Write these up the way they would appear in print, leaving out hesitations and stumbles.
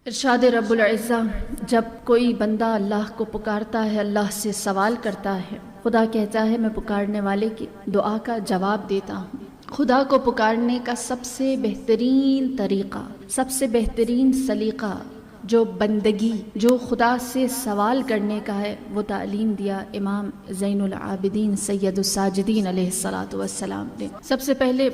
ارشاد رب العزہ، جب کوئی بندہ اللہ کو پکارتا ہے، اللہ سے سوال کرتا ہے، خدا کہتا ہے میں پکارنے والے کی دعا کا جواب دیتا ہوں۔ خدا کو پکارنے کا سب سے بہترین طریقہ، سب سے بہترین سلیقہ، جو بندگی، جو خدا سے سوال کرنے کا ہے، وہ تعلیم دیا امام زین العابدین سید الساجدین علیہ السلام نے۔ سب سے پہلے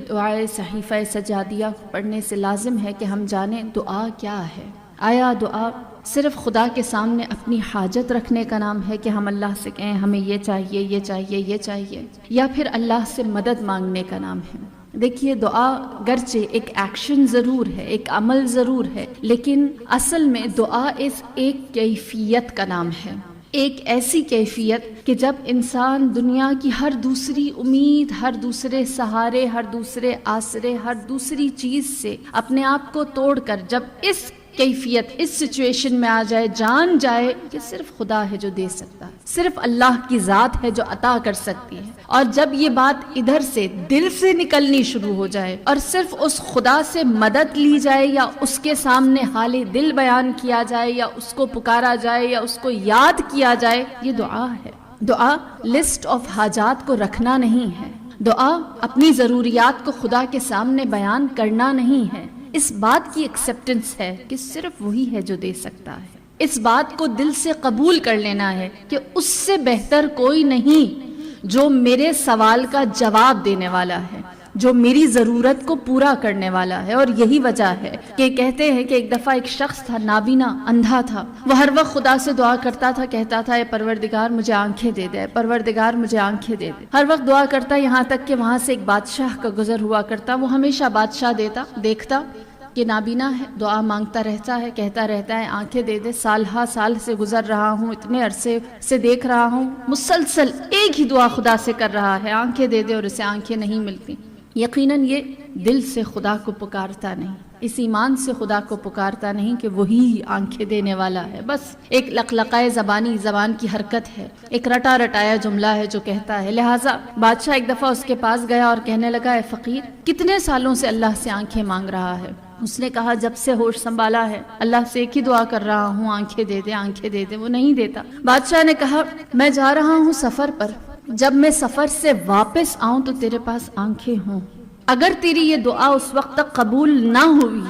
دعائے صحیفہ سجادیہ پڑھنے سے لازم ہے کہ ہم جانیں دعا کیا ہے۔ آیا دعا صرف خدا کے سامنے اپنی حاجت رکھنے کا نام ہے کہ ہم اللہ سے کہیں ہمیں یہ چاہیے، یہ چاہیے، یہ چاہیے، یا پھر اللہ سے مدد مانگنے کا نام ہے؟ دیکھیے، دعا گرچہ ایک ایکشن ضرور ہے، ایک عمل ضرور ہے، لیکن اصل میں دعا ایک کیفیت کا نام ہے، ایک ایسی کیفیت کہ جب انسان دنیا کی ہر دوسری امید، ہر دوسرے سہارے، ہر دوسرے آسرے، ہر دوسری چیز سے اپنے آپ کو توڑ کر جب اس کیفیت، اس سچویشن میں آ جائے، جان جائے کہ صرف خدا ہے جو دے سکتا ہے، صرف اللہ کی ذات ہے جو عطا کر سکتی ہے، اور جب یہ بات ادھر سے دل سے نکلنی شروع ہو جائے اور صرف اس خدا سے مدد لی جائے یا اس کے سامنے حال دل بیان کیا جائے یا اس کو پکارا جائے یا اس کو یاد کیا جائے، یہ دعا ہے۔ دعا لسٹ آف حاجات کو رکھنا نہیں ہے، دعا اپنی ضروریات کو خدا کے سامنے بیان کرنا نہیں ہے، اس بات کی ایکسیپٹنس ہے کہ صرف وہی ہے جو دے سکتا ہے، اس بات کو دل سے قبول کر لینا ہے کہ اس سے بہتر کوئی نہیں جو میرے سوال کا جواب دینے والا ہے، جو میری ضرورت کو پورا کرنے والا ہے۔ اور یہی وجہ ہے کہ کہتے ہیں کہ ایک دفعہ ایک شخص تھا، نابینا، اندھا تھا، وہ ہر وقت خدا سے دعا کرتا تھا، کہتا تھا اے پروردگار مجھے آنکھیں دے دے، پروردگار مجھے آنکھیں دے دے، ہر وقت دعا کرتا، یہاں تک کہ وہاں سے ایک بادشاہ کا گزر ہوا کرتا، وہ ہمیشہ بادشاہ دیکھتا کہ نابینا ہے، دعا مانگتا رہتا ہے، کہتا رہتا ہے آنکھیں دے دے، سال سے گزر رہا ہوں، اتنے عرصے سے دیکھ رہا ہوں، مسلسل ایک ہی دعا خدا سے کر رہا ہے، آنکھیں دے دے، اور اسے آنکھیں نہیں ملتی۔ یقیناً یہ دل سے خدا کو پکارتا نہیں، اس ایمان سے خدا کو پکارتا نہیں کہ وہی آنکھیں دینے والا ہے، بس ایک لقلقائے زبان کی حرکت ہے، ایک رٹا رٹایا جملہ ہے جو کہتا ہے۔ لہٰذا بادشاہ ایک دفعہ اس کے پاس گیا اور کہنے لگا اے فقیر، کتنے سالوں سے اللہ سے آنکھیں مانگ رہا ہے؟ اس نے کہا جب سے ہوش سنبھالا ہے اللہ سے ایک ہی دعا کر رہا ہوں، آنکھیں دے دے، آنکھیں دے دے، وہ نہیں دیتا۔ بادشاہ نے کہا میں جا رہا ہوں سفر پر، جب میں سفر سے واپس آؤں تو تیرے پاس آنکھیں ہوں، اگر تیری یہ دعا اس وقت تک قبول نہ ہوئی،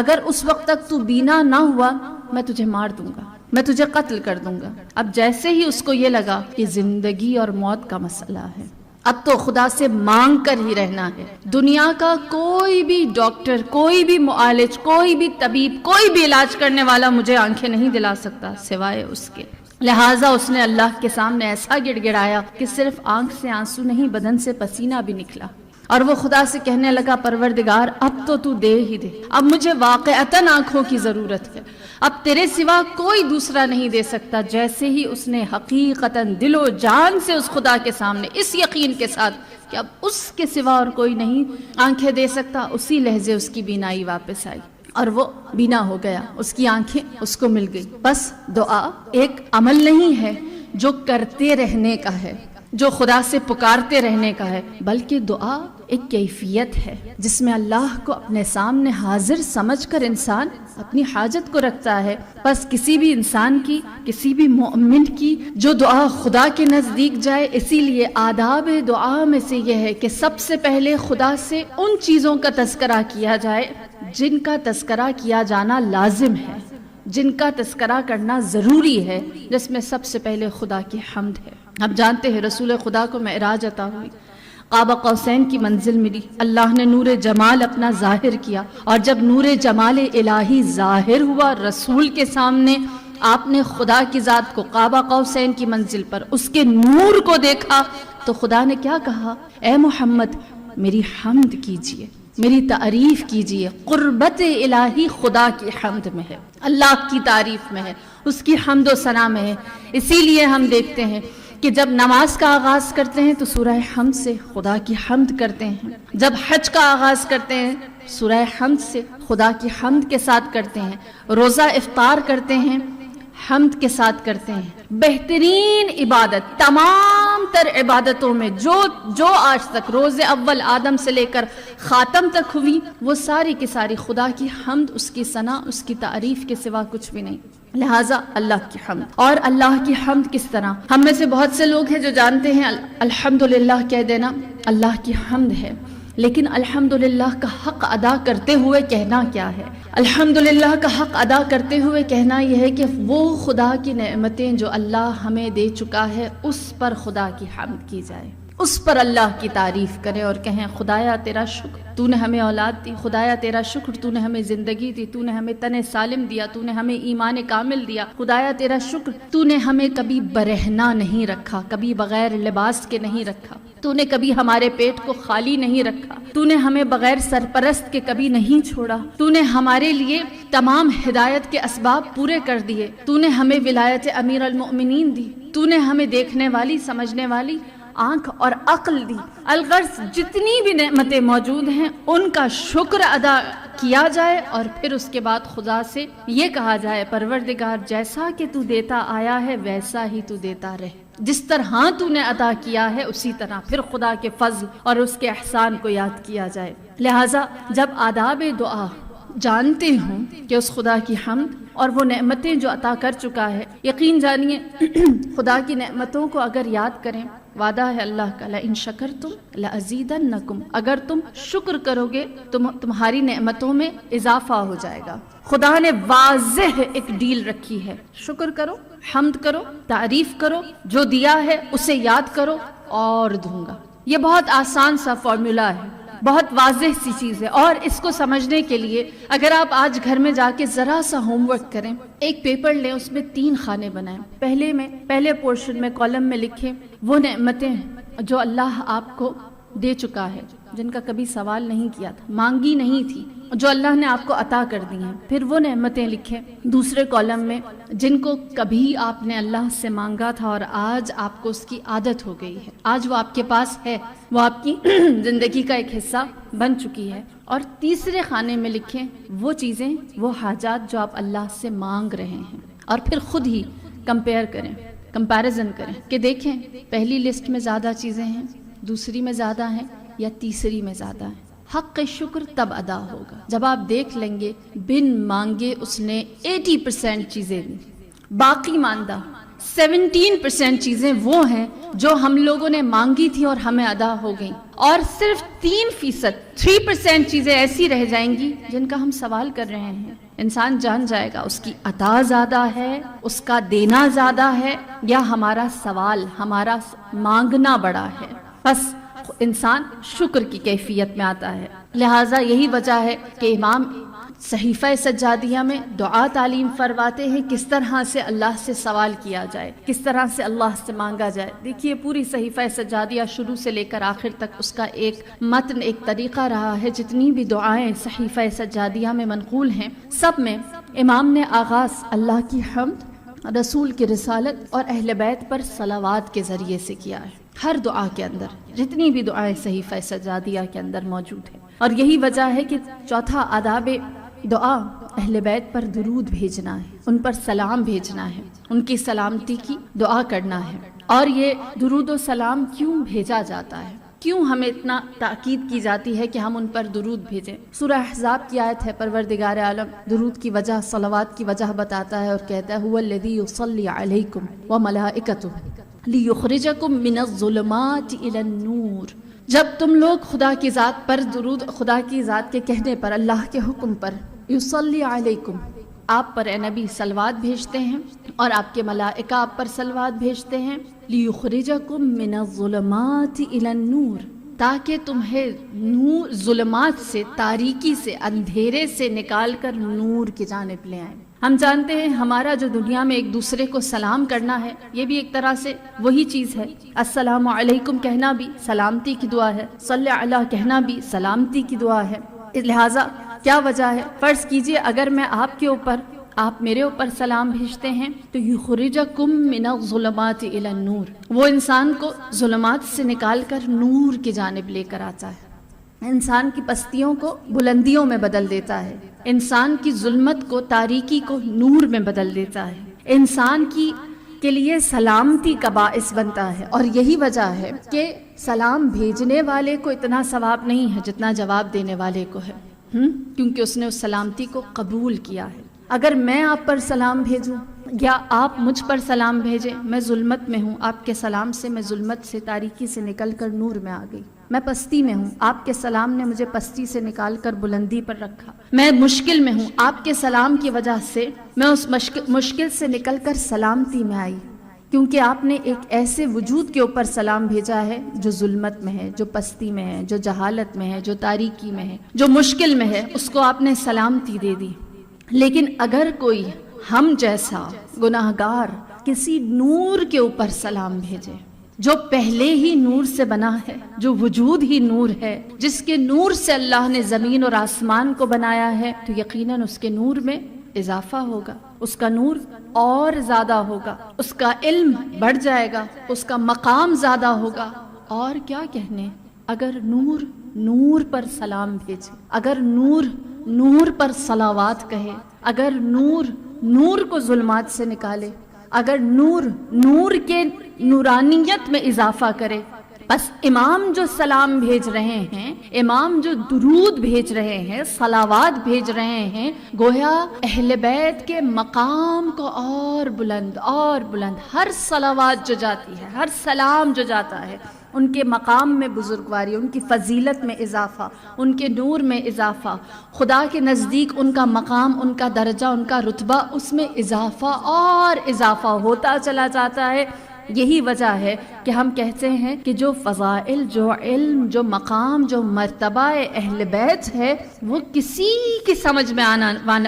اگر اس وقت تک تو بینا نہ ہوا، میں تجھے مار دوں گا، میں تجھے قتل کر دوں گا۔ اب جیسے ہی اس کو یہ لگا کہ زندگی اور موت کا مسئلہ ہے، اب تو خدا سے مانگ کر ہی رہنا ہے، دنیا کا کوئی بھی ڈاکٹر، کوئی بھی معالج، کوئی بھی طبیب، کوئی بھی علاج کرنے والا مجھے آنکھیں نہیں دلا سکتا سوائے اس کے۔ لہٰذا اس نے اللہ کے سامنے ایسا گڑ گڑایا کہ صرف آنکھ سے آنسو نہیں، بدن سے پسینہ بھی نکلا، اور وہ خدا سے کہنے لگا پروردگار اب تو دے ہی دے، اب مجھے واقعتاً آنکھوں کی ضرورت ہے، اب تیرے سوا کوئی دوسرا نہیں دے سکتا۔ جیسے ہی اس نے حقیقتاً دل و جان سے اس خدا کے سامنے اس یقین کے ساتھ کہ اب اس کے سوا اور کوئی نہیں آنکھیں دے سکتا، اسی لحظے اس کی بینائی واپس آئی اور وہ بینا ہو گیا، اس کی آنکھیں اس کو مل گئی۔ بس دعا ایک عمل نہیں ہے جو کرتے رہنے کا ہے، جو خدا سے پکارتے رہنے کا ہے، بلکہ دعا ایک کیفیت ہے جس میں اللہ کو اپنے سامنے حاضر سمجھ کر انسان اپنی حاجت کو رکھتا ہے۔ بس کسی بھی انسان کی، کسی بھی مومن کی جو دعا خدا کے نزدیک جائے، اسی لیے آداب دعا میں سے یہ ہے کہ سب سے پہلے خدا سے ان چیزوں کا تذکرہ کیا جائے جن کا تذکرہ کیا جانا لازم ہے، جن کا تذکرہ کرنا ضروری ہے، جس میں سب سے پہلے خدا کی حمد ہے۔ اب جانتے ہیں رسول خدا کو معراج عطا ہوئی، قاب قوسین کی منزل ملی، اللہ نے نور جمال اپنا ظاہر کیا، اور جب نور جمال الہی ظاہر ہوا رسول کے سامنے، آپ نے خدا کی ذات کو قاب قوسین کی منزل پر اس کے نور کو دیکھا تو خدا نے کیا کہا؟ اے محمد میری حمد کیجئے، میری تعریف کیجئے۔ قربت الہی خدا کی حمد میں ہے، اللہ کی تعریف میں ہے، اس کی حمد و ثنا میں ہے۔ اسی لیے ہم دیکھتے ہیں کہ جب نماز کا آغاز کرتے ہیں تو سورہ حمد سے خدا کی حمد کرتے ہیں، جب حج کا آغاز کرتے ہیں سورہ حمد سے خدا کی حمد کے ساتھ کرتے ہیں، روزہ افطار کرتے ہیں حمد کے ساتھ کرتے ہیں. بہترین عبادت تمام تر عبادتوں میں جو آج تک روز اول آدم سے لے کر خاتم تک ہوئی، وہ ساری کی ساری خدا کی حمد، اس کی ثنا، اس کی تعریف کے سوا کچھ بھی نہیں. لہٰذا اللہ کی حمد. اور اللہ کی حمد کس طرح؟ ہم میں سے بہت سے لوگ ہیں جو جانتے ہیں الحمدللہ کہہ دینا اللہ کی حمد ہے، لیکن الحمدللہ کا حق ادا کرتے ہوئے کہنا کیا ہے؟ الحمدللہ کا حق ادا کرتے ہوئے کہنا یہ ہے کہ وہ خدا کی نعمتیں جو اللہ ہمیں دے چکا ہے اس پر خدا کی حمد کی جائے، اس پر اللہ کی تعریف کرے اور کہیں خدایا تیرا شکر تو نے ہمیں اولاد دی، خدایا تیرا شکر تو نے ہمیں زندگی دی، تو نے ہمیں تن سالم دیا، تو نے ہمیں ایمان کامل دیا، خدایا تیرا شکر تو نے ہمیں کبھی برہنہ نہیں رکھا، کبھی بغیر لباس کے نہیں رکھا، تو نے کبھی ہمارے پیٹ کو خالی نہیں رکھا، تو نے ہمیں بغیر سرپرست کے کبھی نہیں چھوڑا، تو نے ہمارے لیے تمام ہدایت کے اسباب پورے کر دیے، تو نے ہمیں ولایت امیر المؤمنین دی، تو نے ہمیں دیکھنے والی سمجھنے والی آنکھ اور عقل دی. الغرض جتنی بھی نعمتیں موجود ہیں ان کا شکر ادا کیا جائے اور پھر اس کے بعد خدا سے یہ کہا جائے پروردگار جیسا کہ تو دیتا آیا ہے ویسا ہی تو دیتا رہے، جس طرح تو نے عطا کیا ہے اسی طرح پھر خدا کے فضل اور اس کے احسان کو یاد کیا جائے. لہٰذا جب آداب دعا جانتے ہوں کہ اس خدا کی حمد اور وہ نعمتیں جو عطا کر چکا ہے، یقین جانیے خدا کی نعمتوں کو اگر یاد کریں، وعدہ ہے اللہ کا لئن شکرتم لازیدنکم، اگر تم شکر کرو گے تو تمہاری نعمتوں میں اضافہ ہو جائے گا. خدا نے واضح ایک ڈیل رکھی ہے، شکر کرو، حمد کرو، تعریف کرو، جو دیا ہے اسے یاد کرو اور دوں گا. یہ بہت آسان سا فارمولا ہے، بہت واضح سی چیز ہے، اور اس کو سمجھنے کے لیے اگر آپ آج گھر میں جا کے ذرا سا ہوم ورک کریں، ایک پیپر لیں، اس میں 3 خانے بنائیں. پہلے پورشن میں کالم میں لکھیں وہ نعمتیں جو اللہ آپ کو دے چکا ہے، جن کا کبھی سوال نہیں کیا تھا، مانگی نہیں تھی، جو اللہ نے آپ کو عطا کر دی ہیں. پھر وہ نعمتیں لکھیں دوسرے کالم میں جن کو کبھی آپ نے اللہ سے مانگا تھا اور آج آپ کو اس کی عادت ہو گئی ہے، آج وہ آپ کے پاس ہے، وہ آپ کی زندگی کا ایک حصہ بن چکی ہے. اور تیسرے خانے میں لکھیں وہ چیزیں، وہ حاجات جو آپ اللہ سے مانگ رہے ہیں، اور پھر خود ہی کمپیئر کریں، کمپیریزن کریں کہ دیکھیں پہلی لسٹ میں زیادہ چیزیں ہیں، دوسری میں زیادہ ہیں یا تیسری میں زیادہ ہیں. حق شکر تب ادا ہوگا جب آپ دیکھ لیں گے بن مانگے اس نے 80% چیزیں دی، باقی ماندہ 17% چیزیں وہ ہیں جو ہم لوگوں نے مانگی تھی اور ہمیں ادا ہو گئیں، اور صرف 3% چیزیں ایسی رہ جائیں گی جن کا ہم سوال کر رہے ہیں. انسان جان جائے گا اس کی عطا زیادہ ہے، اس کا دینا زیادہ ہے، یا ہمارا سوال، ہمارا مانگنا بڑا ہے. بس انسان شکر کی کیفیت میں آتا ہے. لہٰذا یہی وجہ ہے کہ امام صحیفہ سجادیہ میں دعا تعلیم فرماتے ہیں کس طرح سے اللہ سے سوال کیا جائے، کس طرح سے اللہ سے مانگا جائے. دیکھیے پوری صحیفہ سجادیہ شروع سے لے کر آخر تک اس کا ایک متن، ایک طریقہ رہا ہے. جتنی بھی دعائیں صحیفہ سجادیہ میں منقول ہیں سب میں امام نے آغاز اللہ کی حمد، رسول کی رسالت اور اہل بیت پر صلوات کے ذریعے سے کیا ہے. ہر دعا کے اندر جتنی بھی دعائیں صحیفہ سجادیہ کے اندر موجود ہیں. اور یہی وجہ ہے کہ چوتھا آداب دعا اہل بیت پر درود بھیجنا ہے، ان پر سلام بھیجنا ہے، ان کی سلامتی کی دعا کرنا ہے. اور یہ درود و سلام کیوں بھیجا جاتا ہے، کیوں ہمیں اتنا تاکید کی جاتی ہے کہ ہم ان پر درود بھیجیں؟ سورہ احزاب کی آیت ہے، پروردگار عالم درود کی وجہ، صلوات کی وجہ بتاتا ہے اور کہتا ہے هو الذی یصلی علیکم وملائکتہ لیخرجکم من الظلمات الی النور. جب تم لوگ خدا کی ذات پر درود، خدا کی ذات کے کہنے پر، اللہ کے حکم پر، یصلی علیکم، آپ پر اے نبی صلوات بھیجتے ہیں اور آپ کے ملائکہ آپ پر صلوات بھیجتے ہیں، لیخرجکم من الظلمات الی النور، تاکہ تمہیں نور، ظلمات سے، تاریکی سے، اندھیرے سے نکال کر نور کی جانب لے آئیں. ہم جانتے ہیں ہمارا جو دنیا میں ایک دوسرے کو سلام کرنا ہے، یہ بھی ایک طرح سے وہی چیز ہے. السلام علیکم کہنا بھی سلامتی کی دعا ہے، صلی اللہ کہنا بھی سلامتی کی دعا ہے. لہٰذا کیا وجہ ہے؟ فرض کیجئے اگر میں آپ میرے اوپر سلام بھیجتے ہیں تو یخرجکم من الظلمات الی النور، وہ انسان کو ظلمات سے نکال کر نور کی جانب لے کر آتا ہے، انسان کی پستیوں کو بلندیوں میں بدل دیتا ہے، انسان کی ظلمت کو، تاریکی کو نور میں بدل دیتا ہے، انسان کے لیے سلامتی کا باعث بنتا ہے، اور یہی وجہ ہے کہ سلام بھیجنے والے کو اتنا ثواب نہیں ہے جتنا جواب دینے والے کو ہے، کیونکہ اس نے اس سلامتی کو قبول کیا ہے۔ اگر میں آپ پر سلام بھیجوں یا آپ مجھ پر سلام بھیجیں، میں ظلمت میں ہوں، آپ کے سلام سے میں ظلمت سے، تاریکی سے نکل کر نور میں آ گئی۔ میں پستی میں ہوں، آپ کے سلام نے مجھے پستی سے نکال کر بلندی پر رکھا۔ میں مشکل میں ہوں، آپ کے سلام کی وجہ سے میں اس مشکل سے نکل کر سلامتی میں آئی، کیونکہ آپ نے ایک ایسے وجود کے اوپر سلام بھیجا ہے جو ظلمت میں ہے، جو پستی میں ہے، جو جہالت میں ہے، جو تاریکی میں ہے، جو مشکل میں ہے، اس کو آپ نے سلامتی دے دی۔ لیکن اگر کوئی ہم جیسا گناہگار کسی نور کے اوپر سلام بھیجے، جو پہلے ہی نور سے بنا ہے، جو وجود ہی نور ہے، جس کے نور سے اللہ نے زمین اور آسمان کو بنایا ہے، تو یقیناً اس کے نور میں اضافہ ہوگا، اس کا نور اور زیادہ ہوگا، اس کا علم بڑھ جائے گا، اس کا مقام زیادہ ہوگا۔ اور کیا کہنے، اگر نور پر سلام بھیجے، اگر نور پر صلوات کہے، اگر نور کو ظلمات سے نکالے، اگر نور کے نورانیت میں اضافہ کرے، بس امام جو سلام بھیج رہے ہیں، امام جو درود بھیج رہے ہیں، صلوات بھیج رہے ہیں، گویا اہل بیت کے مقام کو اور بلند، ہر صلوات جو جاتی ہے، ہر سلام جو جاتا ہے، ان کے مقام میں بزرگواری، ان کی فضیلت میں اضافہ، ان کے نور میں اضافہ، خدا کے نزدیک ان کا مقام، ان کا درجہ، ان کا رتبہ، اس میں اضافہ اور اضافہ ہوتا چلا جاتا ہے۔ یہی وجہ ہے کہ ہم کہتے ہیں کہ جو فضائل، جو علم، جو مقام، جو مرتبہ اہل بیت ہے، وہ کسی کی سمجھ میں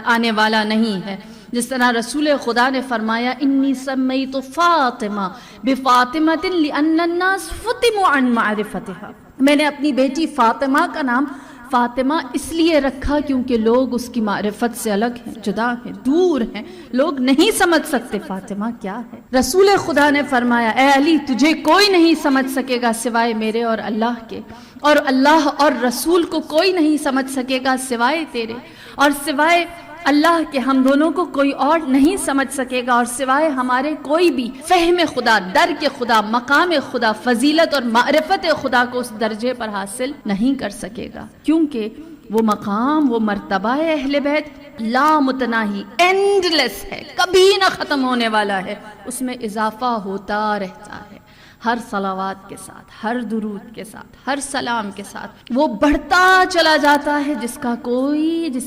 آنے والا نہیں ہے۔ جس طرح رسول خدا نے فرمایا، انی سمیت فاطمہ بفاطمۃ لأن الناس فتموا عن معرفتها، میں نے اپنی بیٹی فاطمہ کا نام فاطمہ اس لیے رکھا کیونکہ لوگ اس کی معرفت سے الگ ہیں، جدا ہیں، دور ہیں، لوگ نہیں سمجھ سکتے فاطمہ کیا ہے۔ رسول خدا نے فرمایا، اے علی، تجھے کوئی نہیں سمجھ سکے گا سوائے میرے اور اللہ کے، اور اللہ اور رسول کو کوئی نہیں سمجھ سکے گا سوائے تیرے، اور سوائے اللہ کے ہم دونوں کو کوئی اور نہیں سمجھ سکے گا، اور سوائے ہمارے کوئی بھی فہم خدا، درک خدا، مقام خدا، فضیلت اور معرفت خدا کو اس درجے پر حاصل نہیں کر سکے گا، کیونکہ وہ مقام، وہ مرتبہ اہل بیت لا متناہی، اینڈ لیس ہے، کبھی نہ ختم ہونے والا ہے، اس میں اضافہ ہوتا رہتا ہے، ہر صلوات کے ساتھ، ہر درود کے ساتھ، ہر سلام کے ساتھ وہ بڑھتا چلا جاتا ہے، جس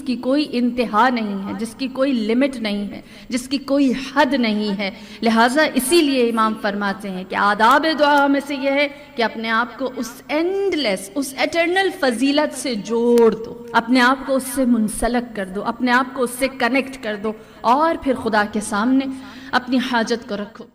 کی کوئی انتہا نہیں ہے، جس کی کوئی لمٹ نہیں ہے، جس کی کوئی حد نہیں ہے۔ لہٰذا اسی لیے امام فرماتے ہیں کہ آداب دعا میں سے یہ ہے کہ اپنے آپ کو us and less, us eternal فضیلت سے جوڑ دو، اپنے آپ کو اس سے منسلک کر دو، اپنے آپ کو اس سے کنیکٹ کر دو، اور پھر خدا کے سامنے اپنی حاجت کو رکھو۔